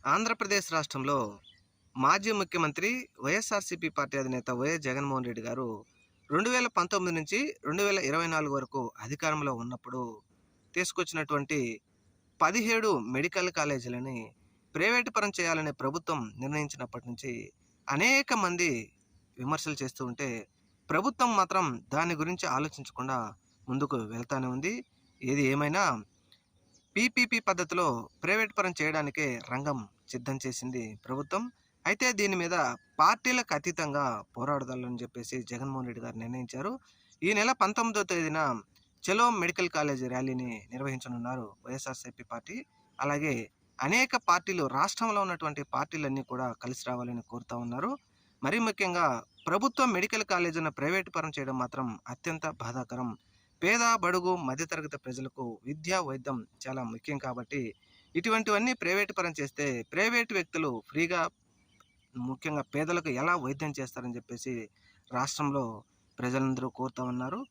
ఆంధ్రప్రదేశ్ రాష్ట్రంలో మాజీ ముఖ్యమంత్రి వైఎస్ఆర్సీపీ పార్టీ అధినేత వైఎస్ జగన్మోహన్ రెడ్డి గారు 2019 నుంచి 2024 వరకు అధికారంలో ఉన్నప్పుడు తీసుకొచ్చినటువంటి 17 మెడికల్ కాలేజీలని ప్రైవేటు పరం చేయాలని ప్రభుత్వం నిర్ణయించినప్పటి నుంచి అనేక మంది విమర్శలు చేస్తూ ఉంటే, ప్రభుత్వం మాత్రం దాని గురించి ఆలోచించకుండా ముందుకు వెళ్తానే ఉంది. ఏది ఏమైనా పీపీపీ పద్ధతిలో ప్రైవేట్ పరం చేయడానికే రంగం సిద్ధం చేసింది ప్రభుత్వం. అయితే దీని మీద పార్టీలకు అతీతంగా పోరాడదాలని చెప్పేసి జగన్మోహన్ రెడ్డి గారు నిర్ణయించారు. ఈ నెల 19వ తేదీన చలో మెడికల్ కాలేజ్ ర్యాలీని నిర్వహించనున్నారు వైఎస్ఆర్సీపీ పార్టీ. అలాగే అనేక పార్టీలు, రాష్ట్రంలో ఉన్నటువంటి పార్టీలన్నీ కూడా కలిసి రావాలని కోరుతా ఉన్నారు. మరీ ముఖ్యంగా ప్రభుత్వ మెడికల్ కాలేజీలను ప్రైవేటు పరం చేయడం మాత్రం అత్యంత బాధాకరం. పేద, బడుగు, మధ్యతరగతి ప్రజలకు విద్య, వైద్యం చాలా ముఖ్యం కాబట్టి ఇటువంటివన్నీ ప్రైవేటు పరం చేస్తే ప్రైవేటు వ్యక్తులు ఫ్రీగా, ముఖ్యంగా పేదలకు ఎలా వైద్యం చేస్తారని చెప్పేసి రాష్ట్రంలో ప్రజలందరూ కోరుతా ఉన్నారు.